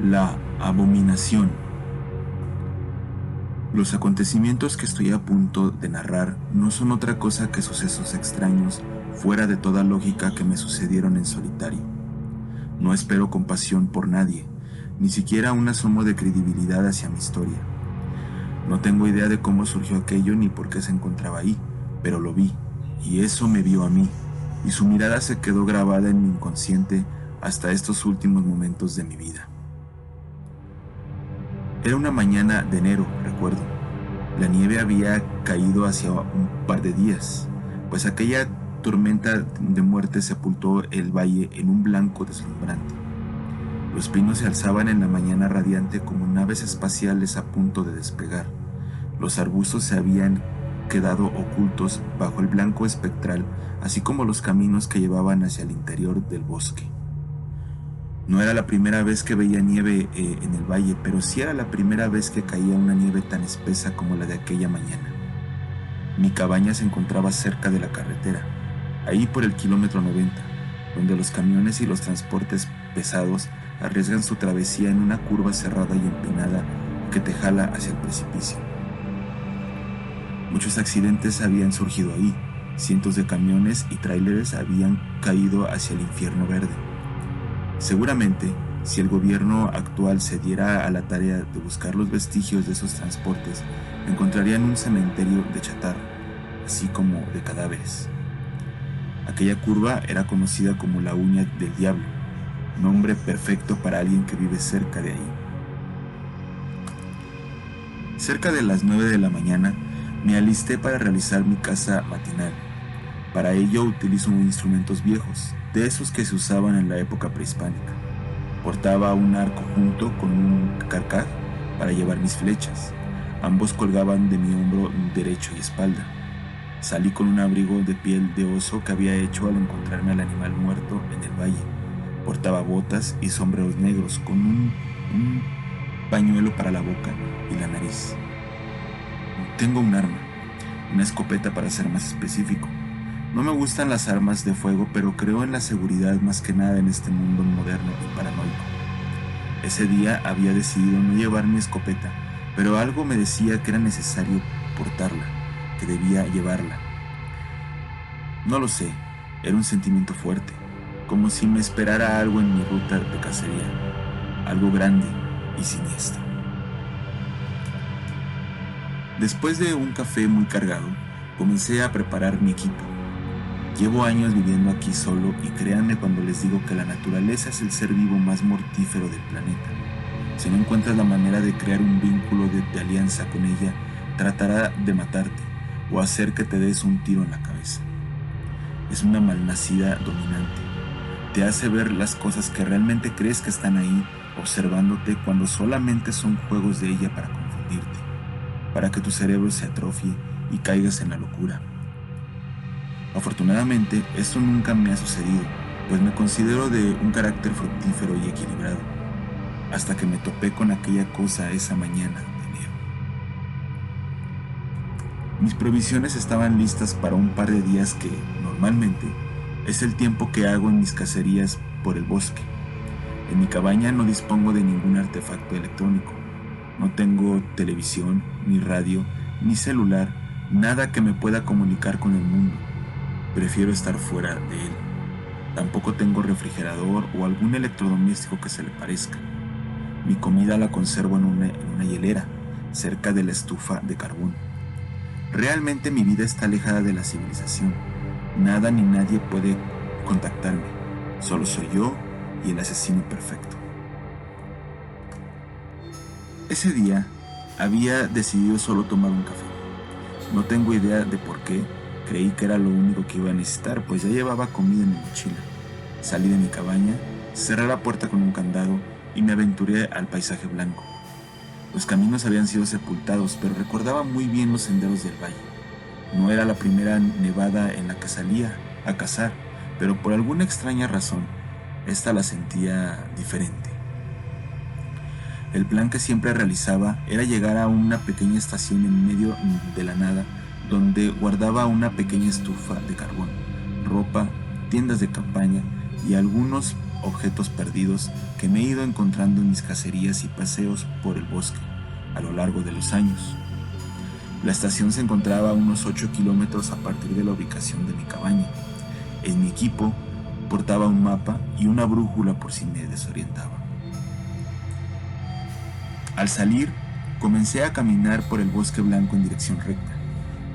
La abominación. Los acontecimientos que estoy a punto de narrar no son otra cosa que sucesos extraños, fuera de toda lógica, que me sucedieron en solitario. No espero compasión por nadie, ni siquiera un asomo de credibilidad hacia mi historia. No tengo idea de cómo surgió aquello ni por qué se encontraba ahí, pero lo vi, y eso me vio a mí, y su mirada se quedó grabada en mi inconsciente hasta estos últimos momentos de mi vida. Era una mañana de enero, recuerdo. La nieve había caído hacía un par de días, pues aquella tormenta de muerte sepultó el valle en un blanco deslumbrante. Los pinos se alzaban en la mañana radiante como naves espaciales a punto de despegar. Los arbustos se habían quedado ocultos bajo el blanco espectral, así como los caminos que llevaban hacia el interior del bosque. No era la primera vez que veía nieve en el valle, pero sí era la primera vez que caía una nieve tan espesa como la de aquella mañana. Mi cabaña se encontraba cerca de la carretera, ahí por el kilómetro 90, donde los camiones y los transportes pesados arriesgan su travesía en una curva cerrada y empinada que te jala hacia el precipicio. Muchos accidentes habían surgido ahí, cientos de camiones y tráileres habían caído hacia el infierno verde. Seguramente, si el gobierno actual se diera a la tarea de buscar los vestigios de esos transportes, encontrarían un cementerio de chatarra, así como de cadáveres. Aquella curva era conocida como la uña del diablo, nombre perfecto para alguien que vive cerca de ahí. Cerca de las 9 de la mañana, me alisté para realizar mi caza matinal. Para ello utilizo instrumentos viejos, de esos que se usaban en la época prehispánica. Portaba un arco junto con un carcaj para llevar mis flechas. Ambos colgaban de mi hombro derecho y espalda. Salí con un abrigo de piel de oso que había hecho al encontrarme al animal muerto en el valle. Portaba botas y sombreros negros con un pañuelo para la boca y la nariz. Tengo un arma, una escopeta para ser más específico. No me gustan las armas de fuego, pero creo en la seguridad más que nada en este mundo moderno y paranoico. Ese día había decidido no llevar mi escopeta, pero algo me decía que era necesario portarla, que debía llevarla. No lo sé, era un sentimiento fuerte, como si me esperara algo en mi ruta de cacería, algo grande y siniestro. Después de un café muy cargado, comencé a preparar mi equipo. Llevo años viviendo aquí solo y créanme cuando les digo que la naturaleza es el ser vivo más mortífero del planeta. Si no encuentras la manera de crear un vínculo de alianza con ella, tratará de matarte o hacer que te des un tiro en la cabeza. Es una malnacida dominante. Te hace ver las cosas que realmente crees que están ahí, observándote cuando solamente son juegos de ella para confundirte, para que tu cerebro se atrofie y caigas en la locura. Afortunadamente, esto nunca me ha sucedido, pues me considero de un carácter fructífero y equilibrado, hasta que me topé con aquella cosa esa mañana de enero. Mis provisiones estaban listas para un par de días que, normalmente, es el tiempo que hago en mis cacerías por el bosque. En mi cabaña no dispongo de ningún artefacto electrónico. No tengo televisión, ni radio, ni celular, nada que me pueda comunicar con el mundo. Prefiero estar fuera de él. Tampoco tengo refrigerador o algún electrodoméstico que se le parezca. Mi comida la conservo en una hielera, cerca de la estufa de carbón. Realmente mi vida está alejada de la civilización. Nada ni nadie puede contactarme. Solo soy yo y el asesino perfecto. Ese día había decidido solo tomar un café. No tengo idea de por qué. Creí que era lo único que iba a necesitar, pues ya llevaba comida en mi mochila. Salí de mi cabaña, cerré la puerta con un candado y me aventuré al paisaje blanco. Los caminos habían sido sepultados, pero recordaba muy bien los senderos del valle. No era la primera nevada en la que salía a cazar, pero por alguna extraña razón, esta la sentía diferente. El plan que siempre realizaba era llegar a una pequeña estación en medio de la nada, donde guardaba una pequeña estufa de carbón, ropa, tiendas de campaña y algunos objetos perdidos que me he ido encontrando en mis cacerías y paseos por el bosque a lo largo de los años. La estación se encontraba a unos 8 kilómetros a partir de la ubicación de mi cabaña. En mi equipo portaba un mapa y una brújula por si me desorientaba. Al salir, comencé a caminar por el bosque blanco en dirección recta.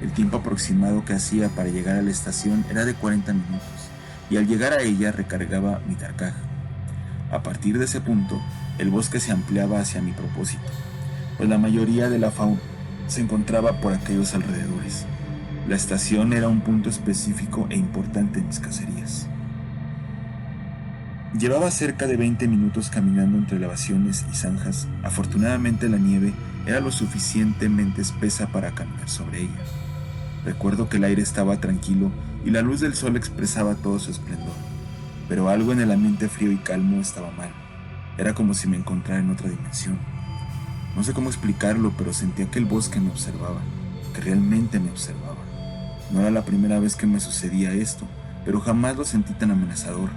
El tiempo aproximado que hacía para llegar a la estación era de 40 minutos, y al llegar a ella recargaba mi carcaj. A partir de ese punto, el bosque se ampliaba hacia mi propósito, pues la mayoría de la fauna se encontraba por aquellos alrededores. La estación era un punto específico e importante en mis cacerías. Llevaba cerca de 20 minutos caminando entre elevaciones y zanjas. Afortunadamente la nieve era lo suficientemente espesa para caminar sobre ella. Recuerdo que el aire estaba tranquilo y la luz del sol expresaba todo su esplendor, pero algo en el ambiente frío y calmo estaba mal. Era como si me encontrara en otra dimensión. No sé cómo explicarlo, pero sentía que el bosque me observaba, que realmente me observaba. No era la primera vez que me sucedía esto, pero jamás lo sentí tan amenazador.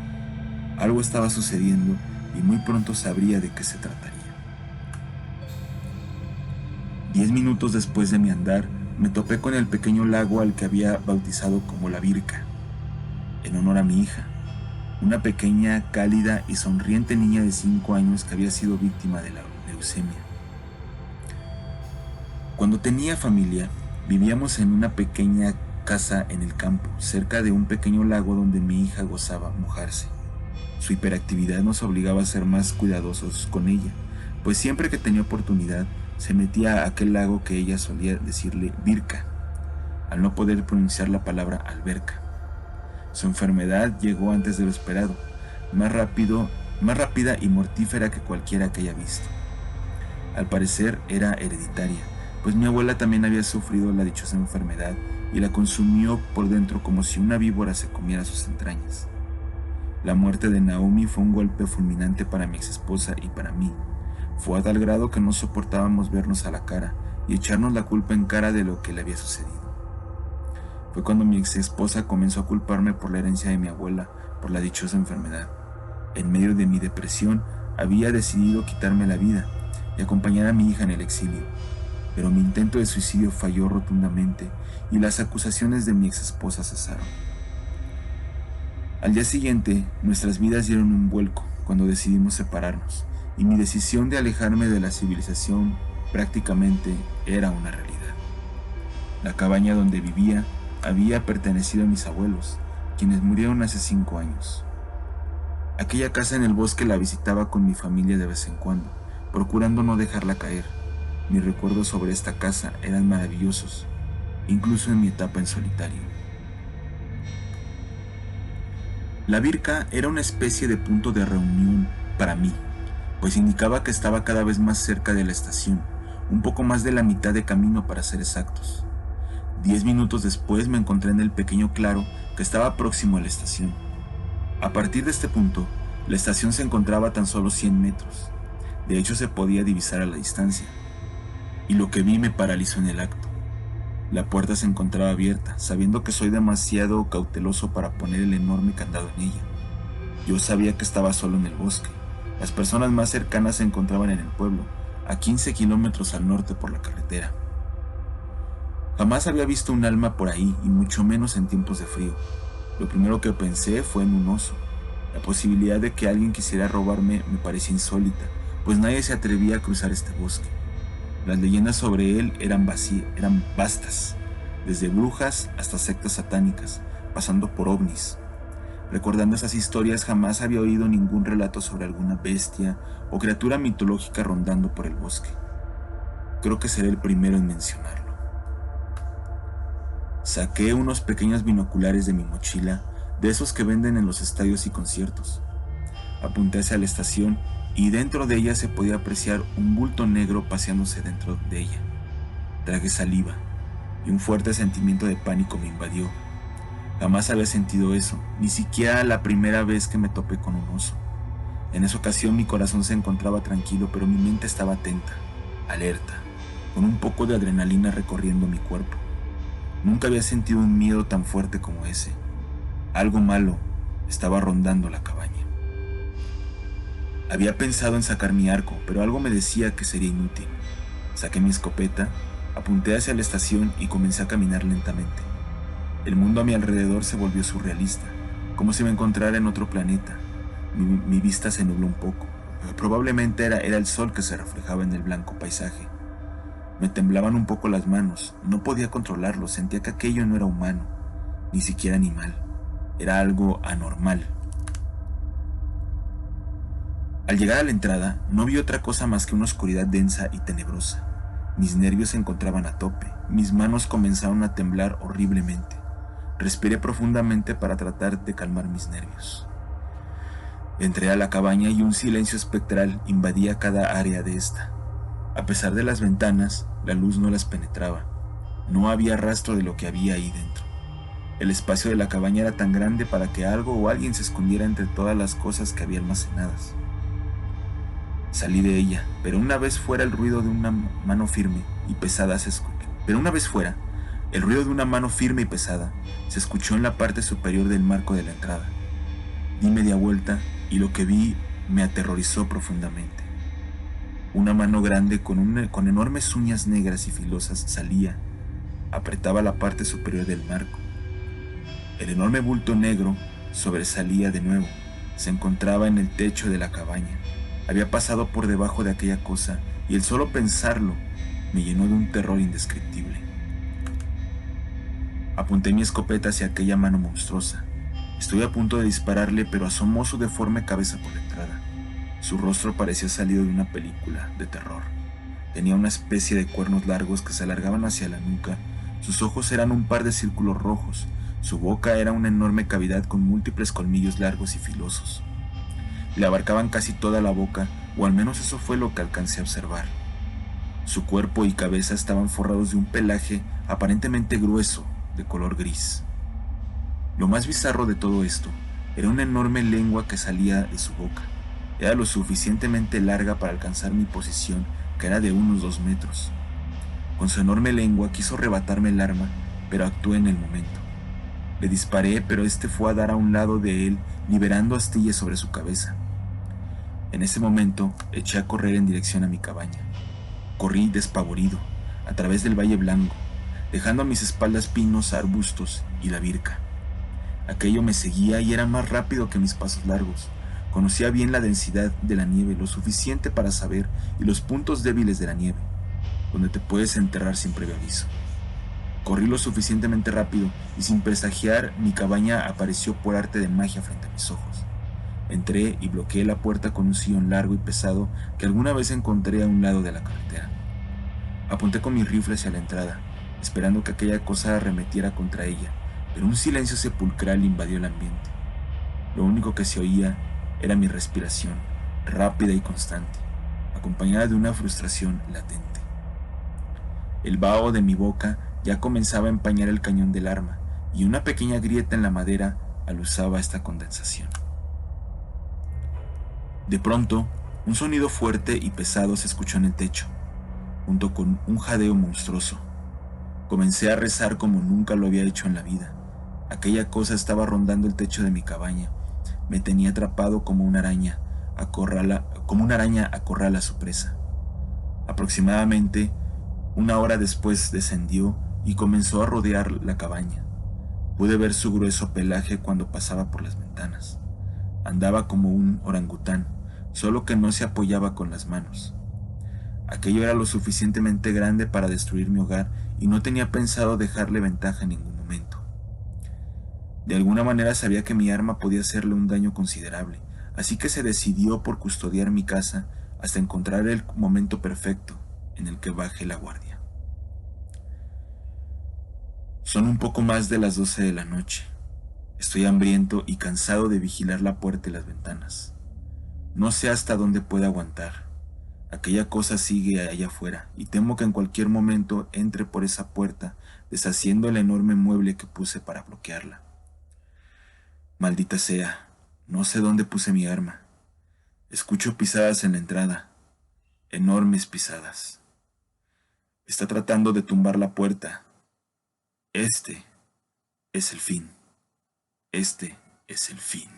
Algo estaba sucediendo y muy pronto sabría de qué se trataría. 10 minutos después de mi andar, me topé con el pequeño lago al que había bautizado como La Birca, en honor a mi hija, una pequeña, cálida y sonriente niña de 5 años que había sido víctima de la leucemia. Cuando tenía familia, vivíamos en una pequeña casa en el campo, cerca de un pequeño lago donde mi hija gozaba mojarse. Su hiperactividad nos obligaba a ser más cuidadosos con ella, pues siempre que tenía oportunidad se metía a aquel lago que ella solía decirle Birca, al no poder pronunciar la palabra alberca. Su enfermedad llegó antes de lo esperado, más rápida y mortífera que cualquiera que haya visto. Al parecer era hereditaria, pues mi abuela también había sufrido la dichosa enfermedad y la consumió por dentro como si una víbora se comiera sus entrañas. La muerte de Naomi fue un golpe fulminante para mi exesposa y para mí. Fue a tal grado que no soportábamos vernos a la cara y echarnos la culpa en cara de lo que le había sucedido. Fue cuando mi exesposa comenzó a culparme por la herencia de mi abuela por la dichosa enfermedad. En medio de mi depresión, había decidido quitarme la vida y acompañar a mi hija en el exilio. Pero mi intento de suicidio falló rotundamente y las acusaciones de mi exesposa cesaron. Al día siguiente, nuestras vidas dieron un vuelco cuando decidimos separarnos, y mi decisión de alejarme de la civilización prácticamente era una realidad. La cabaña donde vivía había pertenecido a mis abuelos, quienes murieron hace 5 años. Aquella casa en el bosque la visitaba con mi familia de vez en cuando, procurando no dejarla caer. Mis recuerdos sobre esta casa eran maravillosos, incluso en mi etapa en solitario. La Birca era una especie de punto de reunión para mí, pues indicaba que estaba cada vez más cerca de la estación, un poco más de la mitad de camino para ser exactos. 10 minutos después me encontré en el pequeño claro que estaba próximo a la estación. A partir de este punto, la estación se encontraba a tan solo 100 metros. De hecho, se podía divisar a la distancia. Y lo que vi me paralizó en el acto. La puerta se encontraba abierta, sabiendo que soy demasiado cauteloso para poner el enorme candado en ella. Yo sabía que estaba solo en el bosque. Las personas más cercanas se encontraban en el pueblo, a 15 kilómetros al norte por la carretera. Jamás había visto un alma por ahí, y mucho menos en tiempos de frío. Lo primero que pensé fue en un oso. La posibilidad de que alguien quisiera robarme me parecía insólita, pues nadie se atrevía a cruzar este bosque. Las leyendas sobre él eran vastas, desde brujas hasta sectas satánicas, pasando por ovnis. Recordando esas historias, jamás había oído ningún relato sobre alguna bestia o criatura mitológica rondando por el bosque. Creo que seré el primero en mencionarlo. Saqué unos pequeños binoculares de mi mochila, de esos que venden en los estadios y conciertos. Apunté hacia la estación y dentro de ella se podía apreciar un bulto negro paseándose dentro de ella. Tragué saliva y un fuerte sentimiento de pánico me invadió. Jamás había sentido eso, ni siquiera la primera vez que me topé con un oso. En esa ocasión mi corazón se encontraba tranquilo, pero mi mente estaba atenta, alerta, con un poco de adrenalina recorriendo mi cuerpo. Nunca había sentido un miedo tan fuerte como ese. Algo malo estaba rondando la cabaña. Había pensado en sacar mi arco, pero algo me decía que sería inútil. Saqué mi escopeta, apunté hacia la estación y comencé a caminar lentamente. El mundo a mi alrededor se volvió surrealista, como si me encontrara en otro planeta. Mi vista se nubló un poco. Probablemente era el sol que se reflejaba en el blanco paisaje. Me temblaban un poco las manos, no podía controlarlo, sentía que aquello no era humano, ni siquiera animal, era algo anormal. Al llegar a la entrada, no vi otra cosa más que una oscuridad densa y tenebrosa. Mis nervios se encontraban a tope, mis manos comenzaron a temblar horriblemente. Respiré profundamente para tratar de calmar mis nervios. Entré a la cabaña y un silencio espectral invadía cada área de esta. A pesar de las ventanas, la luz no las penetraba. No había rastro de lo que había ahí dentro. El espacio de la cabaña era tan grande para que algo o alguien se escondiera entre todas las cosas que había almacenadas. Salí de ella, pero una vez fuera el ruido de una mano firme y pesada se escuchó. Pero una vez fuera, el ruido de una mano firme y pesada se escuchó en la parte superior del marco de la entrada. Di media vuelta y lo que vi me aterrorizó profundamente. Una mano grande con enormes uñas negras y filosas salía, apretaba la parte superior del marco. El enorme bulto negro sobresalía de nuevo, se encontraba en el techo de la cabaña. Había pasado por debajo de aquella cosa y el solo pensarlo me llenó de un terror indescriptible. Apunté mi escopeta hacia aquella mano monstruosa. Estuve a punto de dispararle, pero asomó su deforme cabeza por la entrada. Su rostro parecía salido de una película de terror. Tenía una especie de cuernos largos que se alargaban hacia la nuca. Sus ojos eran un par de círculos rojos. Su boca era una enorme cavidad con múltiples colmillos largos y filosos. Le abarcaban casi toda la boca, o al menos eso fue lo que alcancé a observar. Su cuerpo y cabeza estaban forrados de un pelaje aparentemente grueso, de color gris. Lo más bizarro de todo esto era una enorme lengua que salía de su boca. Era lo suficientemente larga para alcanzar mi posición, que era de unos 2 metros. Con su enorme lengua quiso arrebatarme el arma, pero actué en el momento. Le disparé, pero este fue a dar a un lado de él, liberando astillas sobre su cabeza. En ese momento, eché a correr en dirección a mi cabaña. Corrí despavorido, a través del valle blanco, dejando a mis espaldas pinos, arbustos y la birca. Aquello me seguía y era más rápido que mis pasos largos. Conocía bien la densidad de la nieve, lo suficiente para saber y los puntos débiles de la nieve, donde te puedes enterrar sin previo aviso. Corrí lo suficientemente rápido y sin presagiar, mi cabaña apareció por arte de magia frente a mis ojos. Entré y bloqueé la puerta con un sillón largo y pesado que alguna vez encontré a un lado de la carretera. Apunté con mi rifle hacia la entrada, esperando que aquella cosa arremetiera contra ella, pero un silencio sepulcral invadió el ambiente. Lo único que se oía era mi respiración, rápida y constante, acompañada de una frustración latente. El vaho de mi boca ya comenzaba a empañar el cañón del arma, y una pequeña grieta en la madera alusaba a esta condensación. De pronto, un sonido fuerte y pesado se escuchó en el techo, junto con un jadeo monstruoso. Comencé a rezar como nunca lo había hecho en la vida. Aquella cosa estaba rondando el techo de mi cabaña. Me tenía atrapado como una araña acorrala a su presa. Aproximadamente 1 hora después descendió y comenzó a rodear la cabaña. Pude ver su grueso pelaje cuando pasaba por las ventanas. Andaba como un orangután, solo que no se apoyaba con las manos. Aquello era lo suficientemente grande para destruir mi hogar y no tenía pensado dejarle ventaja en ningún momento. De alguna manera sabía que mi arma podía hacerle un daño considerable, así que se decidió por custodiar mi casa hasta encontrar el momento perfecto en el que baje la guardia. Son un poco más de las 12 de la noche. Estoy hambriento y cansado de vigilar la puerta y las ventanas. No sé hasta dónde pueda aguantar. Aquella cosa sigue allá afuera y temo que en cualquier momento entre por esa puerta, deshaciendo el enorme mueble que puse para bloquearla. Maldita sea, no sé dónde puse mi arma. Escucho pisadas en la entrada, enormes pisadas. Está tratando de tumbar la puerta. Este es el fin. Este es el fin.